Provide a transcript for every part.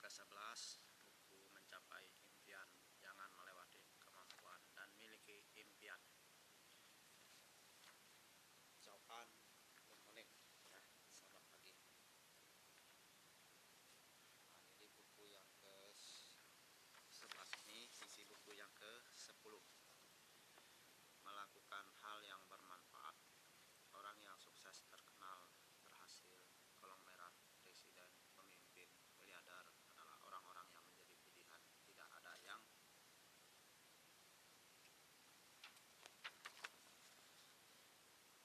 ke-11, buku Mencapai Impian. Jangan melewati kemampuan dan miliki impian. Ucapan good morning ya, selamat pagi. Nah, ini buku yang ke-11 ini isi buku yang ke-10. Melakukan hal yang bermanfaat. Orang yang sukses, terkenal, berhasil, kolong merah, presiden, pemimpin, miliarder adalah orang-orang yang menjadi pilihan. Tidak ada yang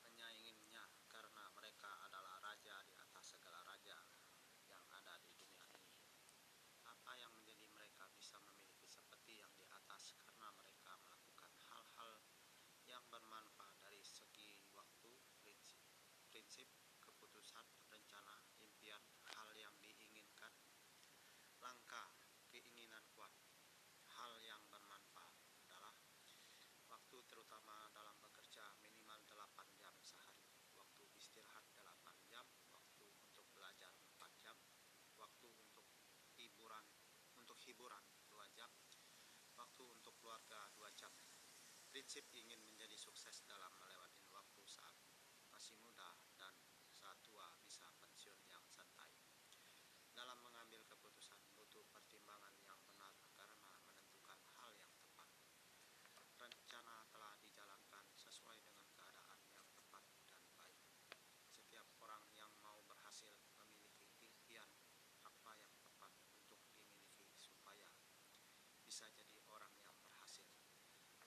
menyainginya karena mereka adalah raja di atas segala raja yang ada di dunia ini. Apa yang menjadi mereka bisa memiliki seperti yang di atas? Karena mereka melakukan hal-hal yang bermanfaat dari segi waktu, prinsip, keputusan, rencana, impian, hal yang diinginkan, langkah, keinginan kuat. Hal yang bermanfaat adalah waktu, terutama dalam bekerja minimal 8 jam sehari, waktu istirahat 8 jam, waktu untuk belajar 4 jam, waktu untuk hiburan 2 jam, waktu untuk keluarga 2 jam. Prinsip ingin menjadi sukses dalam melewati waktu saat masih muda dan saat tua bisa pensiun yang santai. Dalam mengambil keputusan butuh pertimbangan yang benar karena menentukan hal yang tepat. Rencana telah dijalankan sesuai dengan keadaan yang tepat dan baik. Setiap orang yang mau berhasil memiliki impian apa yang tepat untuk dimiliki supaya bisa jadi orang yang berhasil.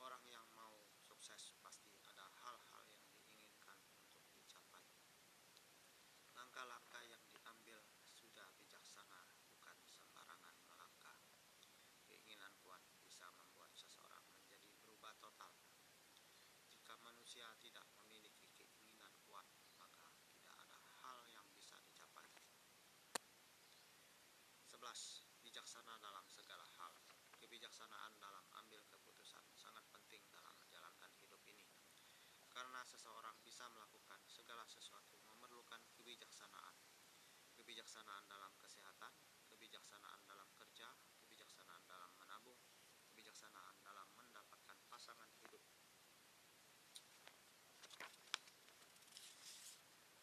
Orang yang mau sukses pasti ada hal-hal yang diinginkan untuk dicapai. Langkah-langkah yang diambil sudah bijaksana, bukan sembarangan melangkah. Keinginan kuat bisa membuat seseorang menjadi berubah total. Jika manusia tidak memiliki keinginan kuat, maka tidak ada hal yang bisa dicapai. 11. Bijaksana dalam segala hal. Kebijaksanaan dalam ambil keputusan sangat penting dalam menjalankan hidup ini. Karena seseorang bisa melakukan segala sesuatu memerlukan kebijaksanaan. Kebijaksanaan dalam kesehatan, kebijaksanaan dalam kerja, kebijaksanaan dalam menabung, kebijaksanaan dalam mendapatkan pasangan hidup,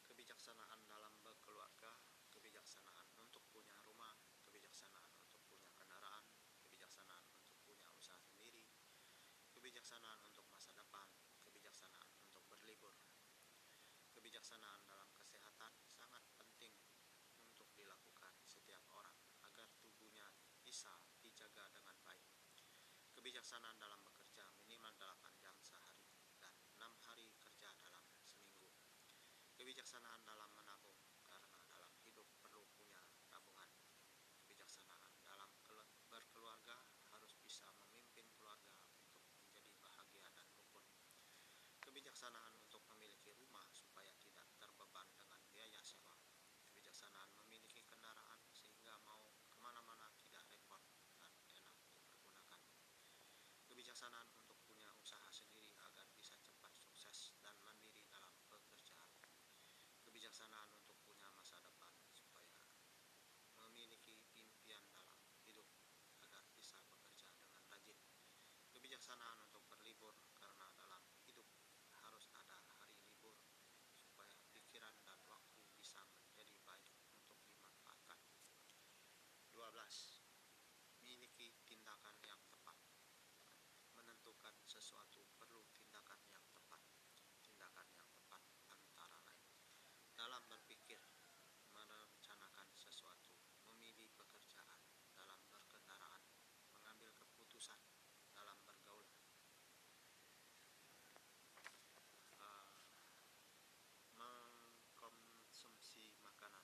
kebijaksanaan dalam berkeluarga, kebijaksanaan untuk punya rumah, kebijaksanaan untuk punya kendaraan, kebijaksanaan untuk punya usaha sendiri, kebijaksanaan untuk masa depan, kebijaksanaan untuk berlibur. Kebijaksanaan dalam kesehatan sangat penting untuk dilakukan setiap orang agar tubuhnya bisa dijaga dengan baik. Kebijaksanaan dalam bekerja minimal 8 jam sehari dan 6 hari kerja dalam seminggu. Kebijaksanaan dalam menabung karena dalam hidup perlu punya tabungan. Kebijaksanaan dalam berkeluarga harus bisa memimpin keluarga untuk menjadi bahagia dan rukun. Kebijaksanaan untuk memiliki rumah supaya tidak terbeban dengan biaya sewa. Kebijaksanaan memiliki kendaraan sehingga mau kemana-mana tidak repot dan enak dipergunakan. Kebijaksanaan untuk punya usaha sendiri agar bisa cepat sukses dan mandiri dalam pekerjaan. Kebijaksanaan untuk punya masa depan supaya memiliki impian dalam hidup agar bisa bekerja dengan rajin. Kebijaksanaan untuk berlibur karena dalam hidup harus ada hari libur supaya pikiran dan waktu bisa menjadi baik untuk dimanfaatkan. 12. Miliki tindakan yang tepat. Menentukan sesuatu perlu tindakan yang tepat. Tindakan yang tepat antara lain dalam berpikir, merencanakan sesuatu, memilih pekerjaan, dalam berkendaraan, mengambil keputusan, dalam bergaul, mengkonsumsi makanan,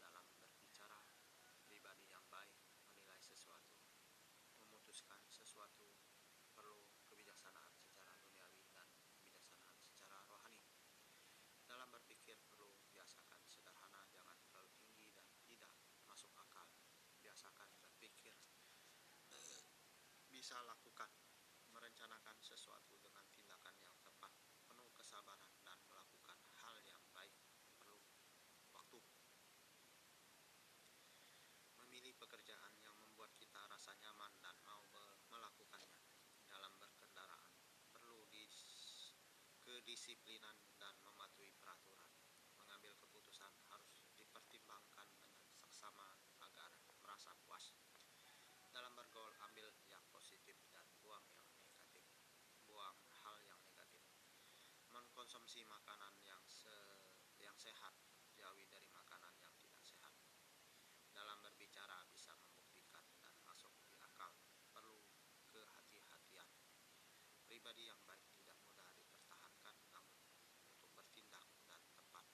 dalam berbicara, pribadi yang baik, menilai sesuatu, memutuskan sesuatu, perlu kebijaksanaan secara duniawi dan kebijaksanaan secara rohani. Dalam berpikir perlu biasakan sederhana, jangan terlalu tinggi dan tidak masuk akal. Biasakan berpikir bisa lakukan, merencanakan sesuatu dengan tindakan yang tepat, penuh kesabaran dan melakukan hal yang baik perlu waktu. Memilih pekerjaan kedisiplinan dan mematuhi peraturan. Mengambil keputusan harus dipertimbangkan dengan seksama agar merasa puas. Dalam bergaul, ambil yang positif dan buang yang negatif. Buang hal yang negatif. Mengkonsumsi makanan yang sehat, jauhi dari makanan yang tidak sehat. Dalam berbicara bisa membuktikan dan masuk di akal. Perlu kehati-hatian. Pribadi yang baik tidak mudah dipertahankan, namun untuk bertindak dan tepat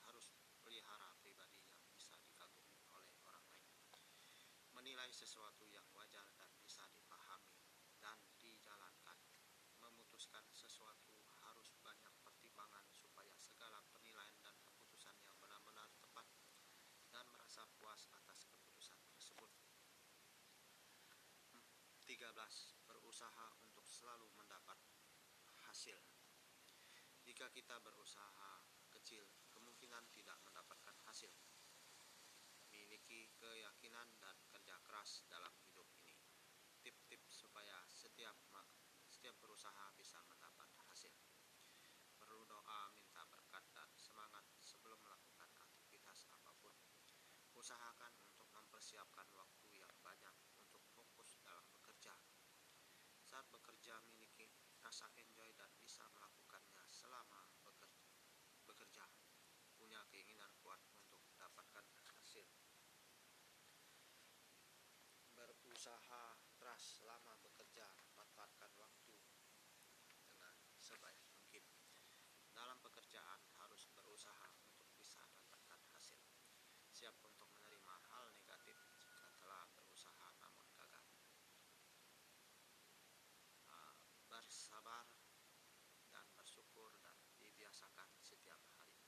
harus pelihara pribadi yang bisa dikagumi oleh orang lain. Menilai sesuatu yang wajar dan bisa dipahami dan dijalankan. Memutuskan sesuatu harus banyak pertimbangan supaya segala penilaian dan keputusan yang benar-benar tepat dan merasa puas atas keputusan tersebut. 13. Berusaha untuk selalu mendapat hasil. Jika kita berusaha kecil, kemungkinan tidak mendapatkan hasil. Miliki keyakinan dan kerja keras dalam hidup ini. Tip-tip supaya setiap berusaha bisa mendapat hasil. Perlu doa, minta berkat dan semangat sebelum melakukan aktivitas apapun. Usahakan untuk mempersiapkan waktu yang banyak untuk fokus dalam bekerja. Saat bekerja, miliki rasa enjoy dan bisa melakukannya selama bekerja. Punya keinginan kuat untuk mendapatkan hasil. Berusaha keras selama bekerja, manfaatkan waktu dengan sebaik mungkin. Dalam pekerjaan harus berusaha untuk bisa dapatkan hasil. Siap untuk menerima hal negatif jika telah berusaha namun gagal. Bersabar dan bersyukur dan dibiasakan setiap hari.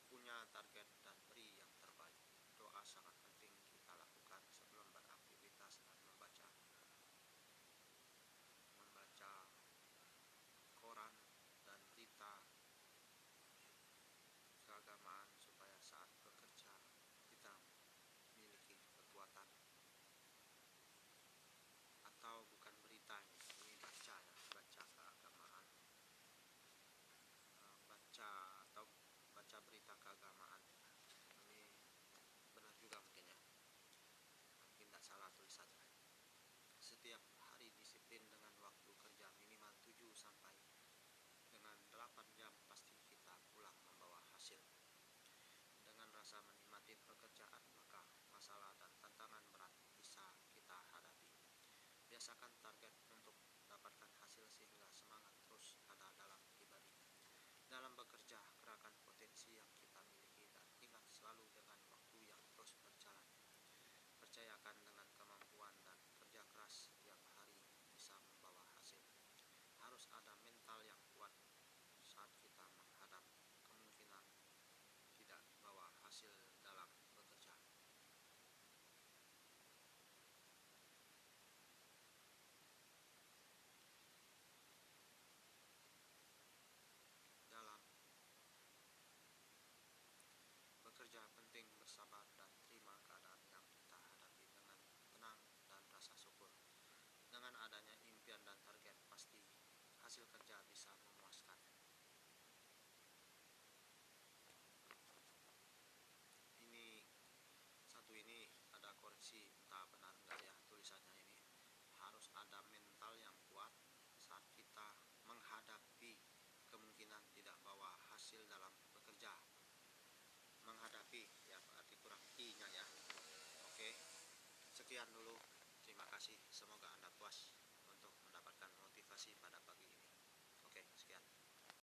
Punya target dan beri yang terbaik. Doa sangat penting kita lakukan sebelum beraktivitas dan membaca koran dan berita keagamaan supaya saat bekerja kita memiliki kekuatan. Atau bukan berita, ini baca ya, baca keagamaan, baca berita keagamaan. Ini benar juga mungkin ya, mungkin tidak salah tulisannya. Setiap hari disiplin dengan waktu kerja minimal 7 sampai dengan 8 jam, pasti kita pulang membawa hasil. Dengan rasa menikmati pekerjaan, maka masalah dan tantangan berat bisa kita hadapi. Biasakan target untuk dapatkan hasil sehingga semangat terus ada dalam pribadi. Dalam bekerja, gerakan potensi yang kita miliki dan ingat selalu dengan waktu yang terus berjalan. Percayakan dengan kemampuan dan kerja keras setiap hari bisa membawa hasil. Harus ada mental yang kuat saat kita menghadap kemungkinan tidak bawa hasil dalam bekerja. Dalam bekerja penting bersabar dan terima keadaan yang kita hadapi dengan tenang dan rasa syukur. Dengan adanya impian dan target, pasti hasil kerja bisa memuaskan. Ini ada koreksi, entah benar enggak ya tulisannya ini. Harus ada mental yang kuat saat kita menghadapi kemungkinan tidak bawa hasil dalam bekerja. Menghadapi ya berarti kurang i-nya ya. Oke, sekian dulu. Terima kasih. Semoga Anda puas untuk mendapatkan motivasi pada